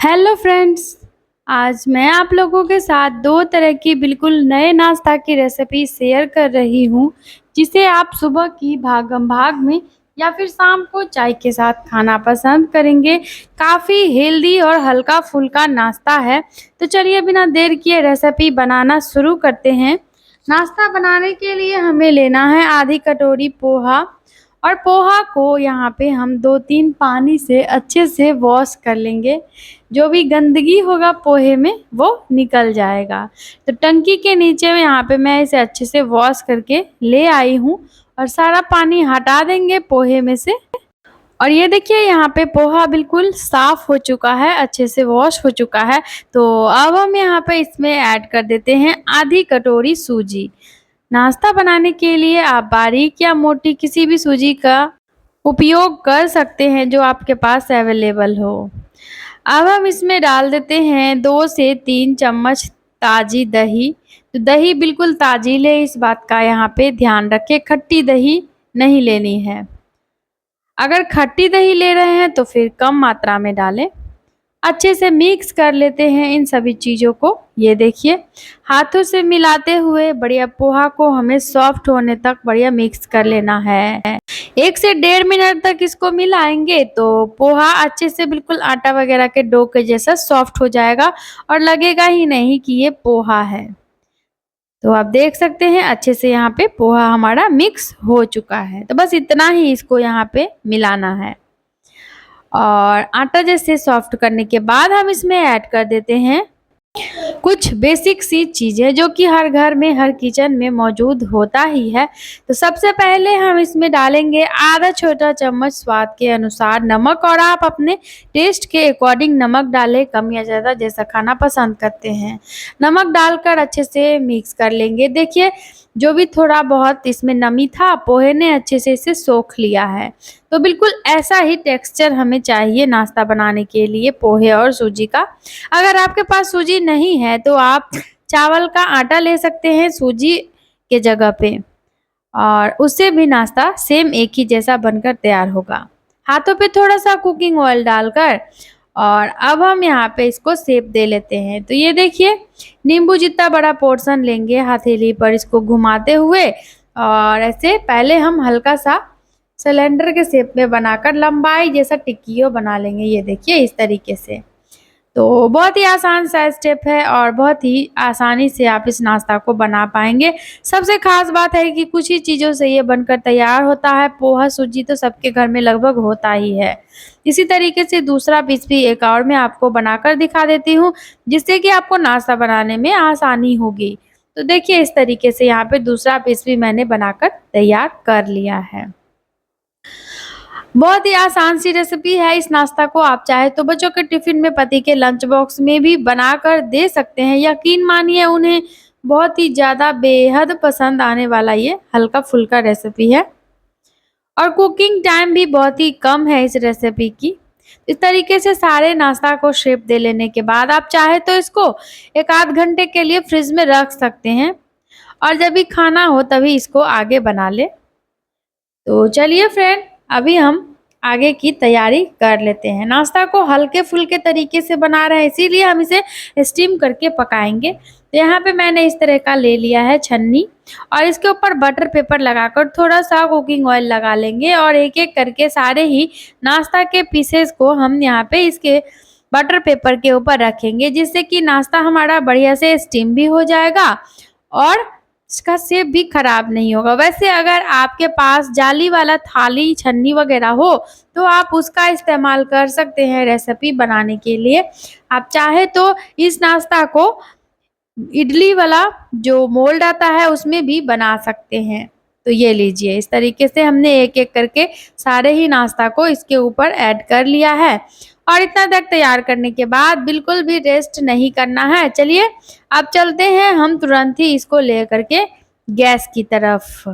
Hello friends. आज मैं आप लोगों के साथ दो तरह की बिल्कुल नए नाश्ता की रेसिपी शेयर कर रही हूँ, जिसे आप सुबह की भागम भाग में या फिर शाम को चाय के साथ खाना पसंद करेंगे। काफ़ी हेल्दी और हल्का फुल्का नाश्ता है। तो चलिए बिना देर किए रेसिपी बनाना शुरू करते हैं। नाश्ता बनाने के लिए हमें लेना है आधी कटोरी पोहा, और पोहा को यहाँ पे हम 2-3 पानी से अच्छे से वॉश कर लेंगे। जो भी गंदगी होगा पोहे में वो निकल जाएगा। तो टंकी के नीचे में यहाँ पे मैं इसे अच्छे से वॉश करके ले आई हूँ, और सारा पानी हटा देंगे पोहे में से। और ये देखिए यहाँ पे पोहा बिल्कुल साफ हो चुका है, अच्छे से वॉश हो चुका है। तो अब हम यहाँ पे इसमें ऐड कर देते हैं आधी कटोरी सूजी। नाश्ता बनाने के लिए आप बारीक या मोटी किसी भी सूजी का उपयोग कर सकते हैं जो आपके पास अवेलेबल हो। अब हम इसमें डाल देते हैं 2 से 3 चम्मच ताज़ी दही। तो दही बिल्कुल ताज़ी लें, इस बात का यहाँ पे ध्यान रखें, खट्टी दही नहीं लेनी है। अगर खट्टी दही ले रहे हैं तो फिर कम मात्रा में डालें। अच्छे से मिक्स कर लेते हैं इन सभी चीज़ों को। ये देखिए हाथों से मिलाते हुए बढ़िया पोहा को हमें सॉफ्ट होने तक बढ़िया मिक्स कर लेना है। 1 से 1.5 मिनट तक इसको मिलाएंगे तो पोहा अच्छे से बिल्कुल आटा वगैरह के डो के जैसा सॉफ्ट हो जाएगा, और लगेगा ही नहीं कि ये पोहा है। तो आप देख सकते हैं अच्छे से यहाँ पे पोहा हमारा मिक्स हो चुका है। तो बस इतना ही इसको यहाँ पे मिलाना है। और आटा जैसे सॉफ्ट करने के बाद हम इसमें ऐड कर देते हैं कुछ बेसिक सी चीज़ें जो कि हर घर में हर किचन में मौजूद होता ही है। तो सबसे पहले हम इसमें डालेंगे आधा छोटा चम्मच स्वाद के अनुसार नमक, और आप अपने टेस्ट के अकॉर्डिंग नमक डालें, कम या ज़्यादा जैसा खाना पसंद करते हैं। नमक डालकर अच्छे से मिक्स कर लेंगे। देखिए जो भी थोड़ा बहुत इसमें नमी था पोहे ने अच्छे से इसे सोख लिया है। तो बिल्कुल ऐसा ही टेक्सचर हमें चाहिए नाश्ता बनाने के लिए पोहे और सूजी का। अगर आपके पास सूजी नहीं है तो आप चावल का आटा ले सकते हैं सूजी के जगह पे, और उससे भी नाश्ता सेम एक ही जैसा बनकर तैयार होगा। हाथों पे थोड़ा सा कुकिंग ऑयल डालकर, और अब हम यहाँ पे इसको शेप दे लेते हैं। तो ये देखिए नींबू जितना बड़ा पोर्शन लेंगे, हथेली पर इसको घुमाते हुए, और ऐसे पहले हम हल्का सा सिलेंडर के शेप में बनाकर लंबाई जैसा टिक्कियों बना लेंगे। ये देखिए इस तरीके से। तो बहुत ही आसान सा स्टेप है, और बहुत ही आसानी से आप इस नाश्ता को बना पाएंगे। सबसे खास बात है कि कुछ ही चीज़ों से ये बनकर तैयार होता है। पोहा सूजी तो सबके घर में लगभग होता ही है। इसी तरीके से दूसरा पीस भी एक और मैं आपको बनाकर दिखा देती हूँ, जिससे कि आपको नाश्ता बनाने में आसानी होगी। तो देखिए इस तरीके से यहाँ पे दूसरा पीस भी मैंने बनाकर तैयार कर लिया है। बहुत ही आसान सी रेसिपी है। इस नाश्ता को आप चाहे तो बच्चों के टिफिन में, पति के लंच बॉक्स में भी बनाकर दे सकते हैं। यकीन मानिए उन्हें बहुत ही ज़्यादा बेहद पसंद आने वाला ये हल्का फुल्का रेसिपी है, और कुकिंग टाइम भी बहुत ही कम है इस रेसिपी की। इस तरीके से सारे नाश्ता को शेप दे लेने के बाद आप चाहे तो इसको 1 आध घंटे के लिए फ्रिज में रख सकते हैं, और जब भी खाना हो तभी इसको आगे बना ले। तो चलिए फ्रेंड अभी हम आगे की तैयारी कर लेते हैं। नाश्ता को हल्के फुल्के तरीके से बना रहे हैं, इसीलिए हम इसे स्टीम करके पकाएंगे। तो यहाँ पे मैंने इस तरह का ले लिया है छन्नी, और इसके ऊपर बटर पेपर लगाकर थोड़ा सा कुकिंग ऑयल लगा लेंगे, और एक एक करके सारे ही नाश्ता के पीसेस को हम यहाँ पे इसके बटर पेपर के ऊपर रखेंगे, जिससे कि नाश्ता हमारा बढ़िया से स्टीम भी हो जाएगा और इसका शेप भी खराब नहीं होगा। वैसे अगर आपके पास जाली वाला थाली छन्नी वगैरह हो तो आप उसका इस्तेमाल कर सकते हैं रेसिपी बनाने के लिए। आप चाहे तो इस नाश्ता को इडली वाला जो मोल्ड आता है उसमें भी बना सकते हैं। तो ये लीजिए इस तरीके से हमने एक एक करके सारे ही नाश्ता को इसके ऊपर ऐड कर लिया है, और इतना तक तैयार करने के बाद बिल्कुल भी रेस्ट नहीं करना है। चलिए अब चलते हैं हम तुरंत ही इसको ले करके गैस की तरफ,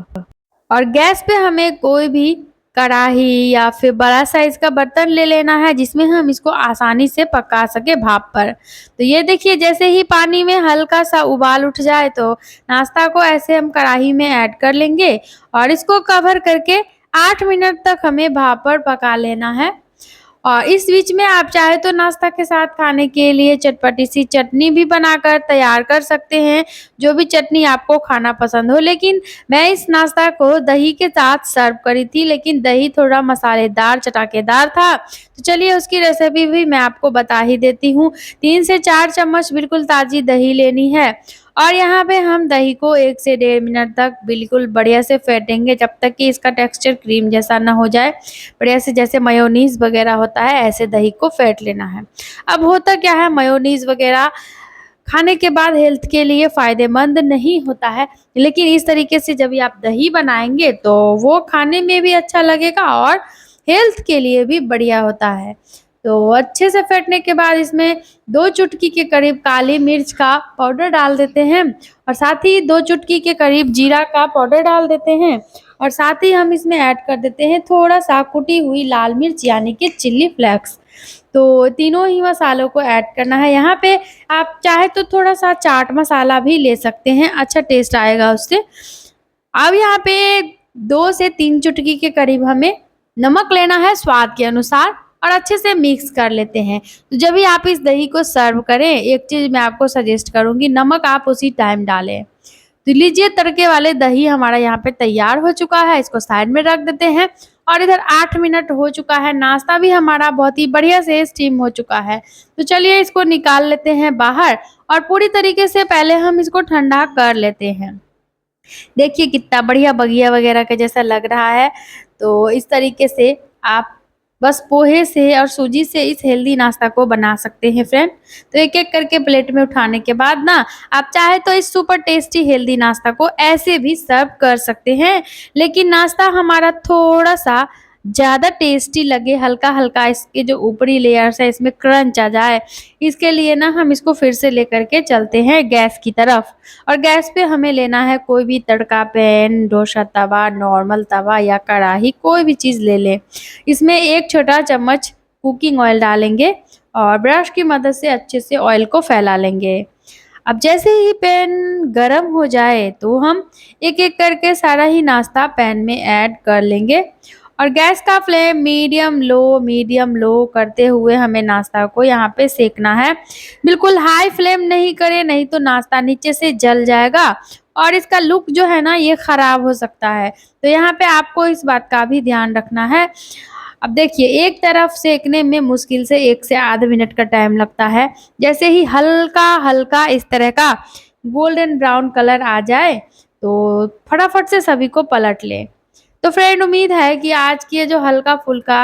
और गैस पे हमें कोई भी कढ़ाई या फिर बड़ा साइज का बर्तन ले लेना है, जिसमें हम इसको आसानी से पका सके भाप पर। तो ये देखिए जैसे ही पानी में हल्का सा उबाल उठ जाए तो नाश्ता को ऐसे हम कढ़ाई में ऐड कर लेंगे, और इसको कवर करके 8 मिनट तक हमें भाप पर पका लेना है। और इस बीच में आप चाहे तो नाश्ता के साथ खाने के लिए चटपटी सी चटनी भी बनाकर तैयार कर सकते हैं, जो भी चटनी आपको खाना पसंद हो। लेकिन मैं इस नाश्ता को दही के साथ सर्व करी थी, लेकिन दही थोड़ा मसालेदार, चटाकेदार था। तो चलिए उसकी रेसिपी भी मैं आपको बता ही देती हूँ। 3 से 4 चम्मच बिल्कुल ताज़ी दही लेनी है और यहाँ पे हम दही को 1 से डेढ़ मिनट तक बिल्कुल बढ़िया से फेंटेंगे, जब तक कि इसका टेक्सचर क्रीम जैसा ना हो जाए। बढ़िया से जैसे मेयोनीज़ वगैरह होता है, ऐसे दही को फेंट लेना है। अब होता क्या है, मेयोनीज़ वगैरह खाने के बाद हेल्थ के लिए फ़ायदेमंद नहीं होता है, लेकिन इस तरीके से जब भी आप दही बनाएँगे तो वो खाने में भी अच्छा लगेगा और हेल्थ के लिए भी बढ़िया होता है। तो अच्छे से फेंटने के बाद इसमें 2 चुटकी के करीब काली मिर्च का पाउडर डाल देते हैं और साथ ही 2 चुटकी के करीब जीरा का पाउडर डाल देते हैं और साथ ही हम इसमें ऐड कर देते हैं थोड़ा-सा कुटी हुई लाल मिर्च यानी कि चिली फ्लेक्स। तो तीनों ही मसालों को ऐड करना है। यहाँ पे आप चाहे तो थोड़ा-सा चाट मसाला भी ले सकते हैं, अच्छा टेस्ट आएगा उससे। अब यहाँ पे 2 से 3 चुटकी के करीब हमें नमक लेना है स्वाद के अनुसार और अच्छे से मिक्स कर लेते हैं। तो जब भी आप इस दही को सर्व करें, एक चीज़ मैं आपको सजेस्ट करूँगी, नमक आप उसी टाइम डालें। तो लीजिए तड़के वाले दही हमारा यहाँ पे तैयार हो चुका है, इसको साइड में रख देते हैं और इधर 8 मिनट हो चुका है, नाश्ता भी हमारा बहुत ही बढ़िया से स्टीम हो चुका है। तो चलिए इसको निकाल लेते हैं बाहर और पूरी तरीके से पहले हम इसको ठंडा कर लेते हैं। देखिए कितना बढ़िया बगिया वगैरह का जैसा लग रहा है। तो इस तरीके से आप बस पोहे से और सूजी से इस हेल्दी नाश्ता को बना सकते हैं फ्रेंड। तो एक-एक करके प्लेट में उठाने के बाद ना आप चाहे तो इस सुपर टेस्टी हेल्दी नाश्ता को ऐसे भी सर्व कर सकते हैं। लेकिन नाश्ता हमारा थोड़ा-सा ज़्यादा टेस्टी लगे, हल्का-हल्का इसके जो ऊपरी लेयर्स है इसमें क्रंच आ जाए, इसके लिए ना हम इसको फिर से लेकर के चलते हैं गैस की तरफ। और गैस पे हमें लेना है कोई भी तड़का पैन, डोसा तवा, नॉर्मल तवा या कढ़ाई, कोई भी चीज़ ले लें। इसमें 1 छोटा चम्मच कुकिंग ऑयल डालेंगे और ब्रश की मदद से अच्छे से ऑयल को फैला लेंगे। अब जैसे ही पैन गरम हो जाए तो हम एक-एक करके सारा ही नाश्ता पैन में ऐड कर लेंगे और गैस का फ्लेम मीडियम लो करते हुए हमें नाश्ता को यहाँ पे सेकना है। बिल्कुल हाई फ्लेम नहीं करें, नहीं तो नाश्ता नीचे से जल जाएगा और इसका लुक जो है ना ये ख़राब हो सकता है। तो यहाँ पे आपको इस बात का भी ध्यान रखना है। अब देखिए एक तरफ सेकने में मुश्किल से 1 से आधे मिनट का टाइम लगता है। जैसे ही हल्का-हल्का इस तरह का गोल्डन ब्राउन कलर आ जाए तो फटाफट से सभी को पलट लें। तो फ्रेंड उम्मीद है कि आज की ये जो हल्का-फुल्का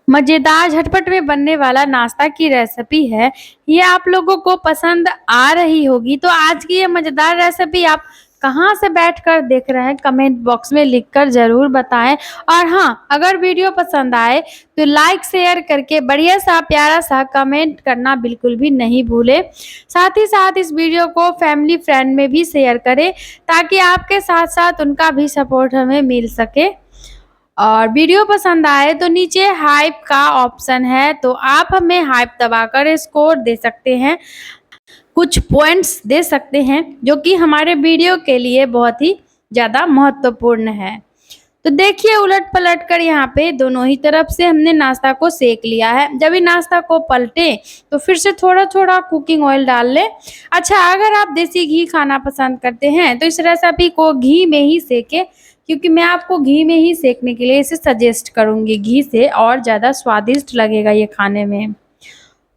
मज़ेदार झटपट में बनने वाला नाश्ता की रेसिपी है, ये आप लोगों को पसंद आ रही होगी। तो आज की ये मज़ेदार रेसिपी आप कहाँ से बैठकर देख रहे हैं, कमेंट बॉक्स में लिखकर ज़रूर बताएँ। और हाँ, अगर वीडियो पसंद आए तो लाइक शेयर करके बढ़िया-सा प्यारा-सा कमेंट करना बिल्कुल भी नहीं भूलें। साथ ही साथ इस वीडियो को फैमिली फ्रेंड में भी शेयर करें, ताकि आपके साथ-साथ उनका भी सपोर्ट हमें मिल सके। और वीडियो पसंद आए तो नीचे हाइप का ऑप्शन है, तो आप हमें हाइप दबाकर स्कोर दे सकते हैं, कुछ पॉइंट्स दे सकते हैं, जो कि हमारे वीडियो के लिए बहुत ही ज़्यादा महत्वपूर्ण है। तो देखिए उलट-पलट कर यहाँ पे दोनों ही तरफ से हमने नाश्ता को सेक लिया है। जब ये नाश्ता को पलटें तो फिर से थोड़ा-थोड़ा कुकिंग ऑयल डाल लें। अच्छा, अगर आप देसी घी खाना पसंद करते हैं तो इस रेसिपी को घी में ही सेकें, क्योंकि मैं आपको घी में ही सेकने के लिए इसे सजेस्ट करूँगी। घी से और ज़्यादा स्वादिष्ट लगेगा ये खाने में।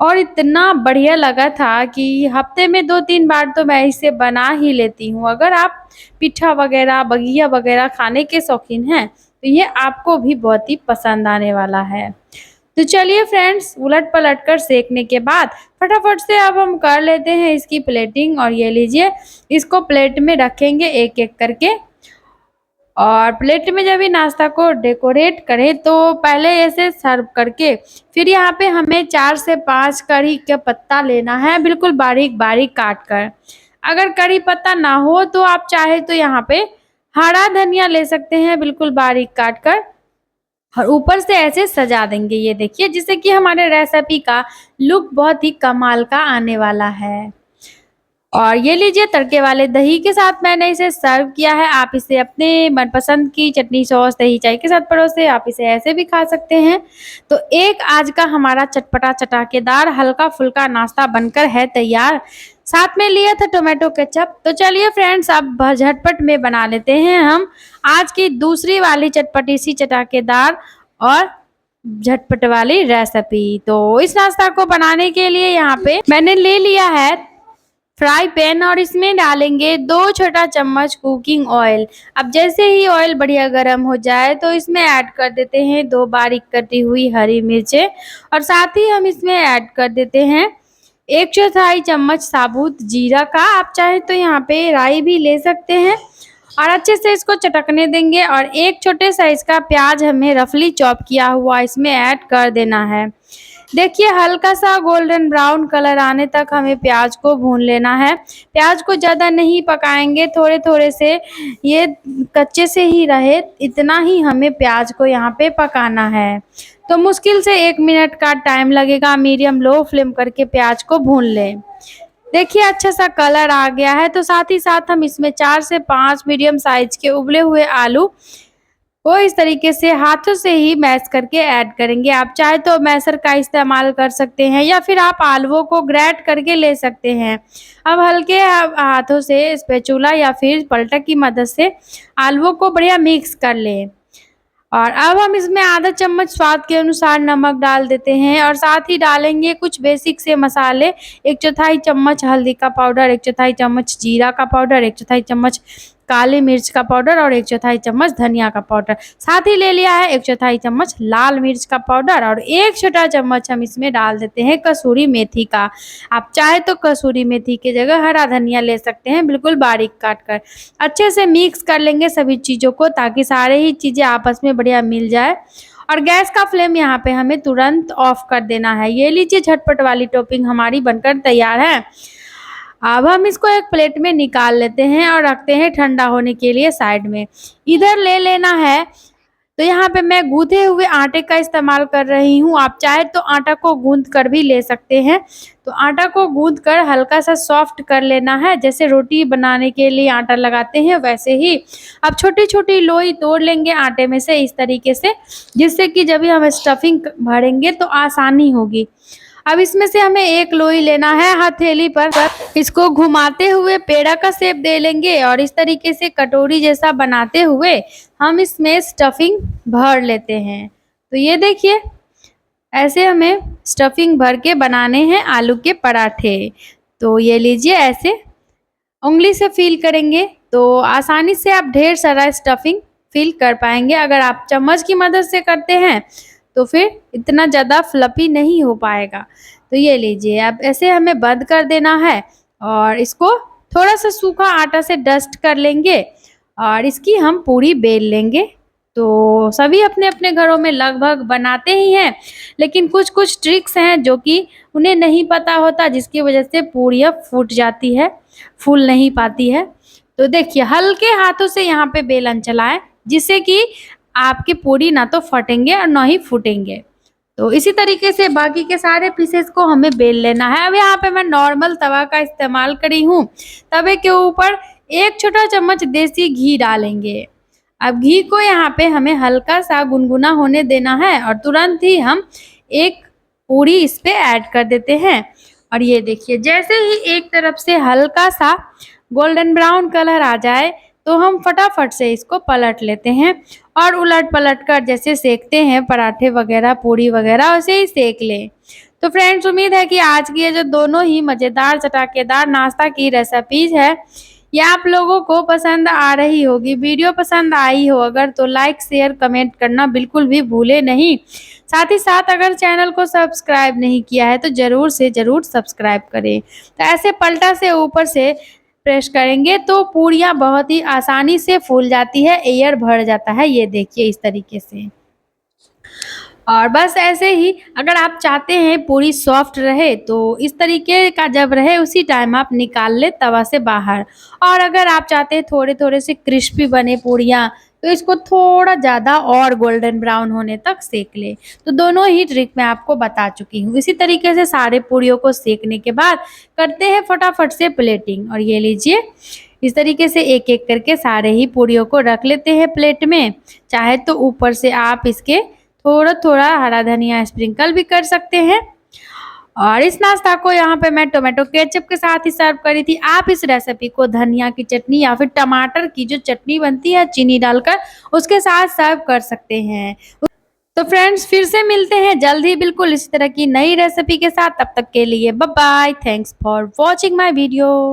और इतना बढ़िया लगा था कि हफ्ते में 2-3 बार तो मैं इसे बना ही लेती हूँ। अगर आप पिठा वगैरह, बगिया वगैरह खाने के शौकीन हैं, तो ये आपको भी बहुत ही पसंद आने वाला है। तो चलिए फ्रेंड्स, उलट-पलट कर सेकने के बाद फटाफट से अब हम कर लेते हैं इसकी प्लेटिंग। और ये लीजिए, इसको प्लेट में रखेंगे एक-एक करके। और प्लेट में जब भी नाश्ता को डेकोरेट करें तो पहले ऐसे सर्व करके फिर यहाँ पे हमें 4 से 5 करी का पत्ता लेना है, बिल्कुल बारीक-बारीक काट कर। अगर करी पत्ता ना हो तो आप चाहे तो यहाँ पे हरा धनिया ले सकते हैं, बिल्कुल बारीक काट कर, और ऊपर से ऐसे सजा देंगे। ये देखिए, जिससे कि हमारे रेसिपी का लुक बहुत ही कमाल का आने वाला है। और ये लीजिए तड़के वाले दही के साथ मैंने इसे सर्व किया है। आप इसे अपने मनपसंद की चटनी, सॉस, दही चाय के साथ परोसे, आप इसे ऐसे भी खा सकते हैं। तो एक आज का हमारा चटपटा चटाकेदार हल्का-फुल्का नाश्ता बनकर है तैयार। साथ में लिया था टोमेटो केचप। तो चलिए फ्रेंड्स, अब झटपट में बना लेते हैं हम आज की दूसरी वाली चटपटी सी चटाकेदार और झटपट वाली रेसिपी। तो इस नाश्ता को बनाने के लिए यहाँ पे मैंने ले लिया है फ्राई पैन और इसमें डालेंगे 2 छोटा चम्मच कुकिंग ऑयल। अब जैसे ही ऑयल बढ़िया गर्म हो जाए तो इसमें ऐड कर देते हैं 2 बारीक कटी हुई हरी मिर्चें और साथ ही हम इसमें ऐड कर देते हैं 1/4 चम्मच साबुत जीरा का। आप चाहे तो यहाँ पे राई भी ले सकते हैं और अच्छे से इसको चटकने देंगे और एक छोटे साइज का प्याज हमें रफली चॉप किया हुआ इसमें ऐड कर देना है। देखिए हल्का सा गोल्डन ब्राउन कलर आने तक हमें प्याज को भून लेना है। प्याज को ज़्यादा नहीं पकाएंगे, थोड़े-थोड़े से ये कच्चे से ही रहे, इतना ही हमें प्याज को यहाँ पे पकाना है। तो मुश्किल से 1 मिनट का टाइम लगेगा, मीडियम लो फ्लेम करके प्याज को भून लें। देखिए अच्छा सा कलर आ गया है, तो साथ ही साथ हम इसमें 4 से 5 मीडियम साइज के उबले हुए आलू को इस तरीके से हाथों से ही मैश करके ऐड करेंगे। आप चाहे तो मैशर का इस्तेमाल कर सकते हैं या फिर आप आलूओं को ग्रेट करके ले सकते हैं। अब हल्के हाथों से स्पैचुला या फिर पलटा की मदद से आलूओं को बढ़िया मिक्स कर लें। और अब हम इसमें आधा चम्मच स्वाद के अनुसार नमक डाल देते हैं और साथ ही डालेंगे कुछ बेसिक से मसाले। 1/4 चम्मच हल्दी का पाउडर, 1/4 चम्मच जीरा का पाउडर, 1/4 चम्मच काली मिर्च का पाउडर और 1/4 चम्मच धनिया का पाउडर। साथ ही ले लिया है 1/4 चम्मच लाल मिर्च का पाउडर और 1 छोटा चम्मच हम इसमें डाल देते हैं कसूरी मेथी का। आप चाहे तो कसूरी मेथी की जगह हरा धनिया ले सकते हैं, बिल्कुल बारीक काट कर। अच्छे से मिक्स कर लेंगे सभी चीज़ों को ताकि सारे ही चीज़ें आपस में बढ़िया मिल जाए और गैस का फ्लेम यहाँ पे हमें तुरंत ऑफ कर देना है। ये लीजिए झटपट वाली टॉपिंग हमारी बनकर तैयार है। अब हम इसको एक प्लेट में निकाल लेते हैं और रखते हैं ठंडा होने के लिए साइड में। इधर ले लेना है, तो यहाँ पे मैं गूँथे हुए आटे का इस्तेमाल कर रही हूँ। आप चाहे तो आटा को गूँथ कर भी ले सकते हैं। तो आटा को गूँथ कर हल्का सा सॉफ्ट कर लेना है, जैसे रोटी बनाने के लिए आटा लगाते हैं वैसे ही। अब छोटी-छोटी लोई तोड़ लेंगे आटे में से इस तरीके से, जिससे कि जब भी हम स्टफिंग भरेंगे तो आसानी होगी। अब इसमें से हमें एक लोई लेना है, हथेली पर इसको घुमाते हुए पेड़ा का शेप दे लेंगे और इस तरीके से कटोरी जैसा बनाते हुए हम इसमें स्टफिंग भर लेते हैं। तो ये देखिए ऐसे हमें स्टफिंग भर के बनाने हैं आलू के पराठे। तो ये लीजिए ऐसे उंगली से फील करेंगे तो आसानी से आप ढेर सारा स्टफिंग फील कर पाएंगे। अगर आप चम्मच की मदद से करते हैं तो फिर इतना ज़्यादा फ्लफी नहीं हो पाएगा। तो ये लीजिए अब ऐसे हमें बंद कर देना है और इसको थोड़ा सा सूखा आटा से डस्ट कर लेंगे और इसकी हम पूरी बेल लेंगे। तो सभी अपने-अपने घरों में लगभग बनाते ही हैं, लेकिन कुछ-कुछ ट्रिक्स हैं जो कि उन्हें नहीं पता होता, जिसकी वजह से पूरियाँ फूट जाती है, फूल नहीं पाती है। तो देखिए हल्के हाथों से यहाँ पे बेलन चलाएं, जिससे कि आपकी पूरी ना तो फटेंगे और ना ही फूटेंगे। तो इसी तरीके से बाकी के सारे पीसेस को हमें बेल लेना है। अब यहाँ पे मैं नॉर्मल तवा का इस्तेमाल करी हूँ। तवे के ऊपर 1 छोटा चम्मच देसी घी डालेंगे। अब घी को यहाँ पे हमें हल्का सा गुनगुना होने देना है और तुरंत ही हम एक पूरी इस पे ऐड कर देते हैं। और ये देखिए जैसे ही एक तरफ से हल्का सा गोल्डन ब्राउन कलर आ जाए तो हम फटाफट से इसको पलट लेते हैं और उलट-पलट कर जैसे सेकते हैं पराठे वगैरह, पूरी वगैरह, वैसे ही सेक लें। तो फ्रेंड्स उम्मीद है कि आज की ये जो दोनों ही मज़ेदार चटाकेदार नाश्ता की रेसिपीज़ है, ये आप लोगों को पसंद आ रही होगी। वीडियो पसंद आई हो अगर तो लाइक, शेयर, कमेंट करना बिल्कुल भी भूलें नहीं। साथ ही साथ अगर चैनल को सब्सक्राइब नहीं किया है तो ज़रूर से ज़रूर सब्सक्राइब करें। तो ऐसे पलटा से ऊपर से प्रेस करेंगे तो पूरियाँ बहुत ही आसानी से फूल जाती है, एयर भर जाता है। ये देखिए इस तरीके से। और बस ऐसे ही अगर आप चाहते हैं पूरी सॉफ्ट रहे तो इस तरीके का जब रहे उसी टाइम आप निकाल लें तवा से बाहर। और अगर आप चाहते हैं थोड़े-थोड़े से क्रिस्पी बने पूरियाँ तो इसको थोड़ा ज़्यादा और गोल्डन ब्राउन होने तक सेक लें। तो दोनों ही ट्रिक मैं आपको बता चुकी हूँ। इसी तरीके से सारे पूरियों को सेकने के बाद करते हैं फटाफट से प्लेटिंग। और ये लीजिए, इस तरीके से एक-एक करके सारे ही पूरियों को रख लेते हैं प्लेट में। चाहे तो ऊपर से आप इसके थोड़ा-थोड़ा हरा धनिया स्प्रिंकल भी कर सकते हैं। और इस नाश्ता को यहाँ पे मैं टोमेटो केचप के साथ ही सर्व करी थी। आप इस रेसिपी को धनिया की चटनी या फिर टमाटर की जो चटनी बनती है चीनी डालकर, उसके साथ सर्व कर सकते हैं। तो फ्रेंड्स, फिर से मिलते हैं जल्द ही बिल्कुल इसी तरह की नई रेसिपी के साथ। तब तक के लिए bye bye. Thanks for watching my video.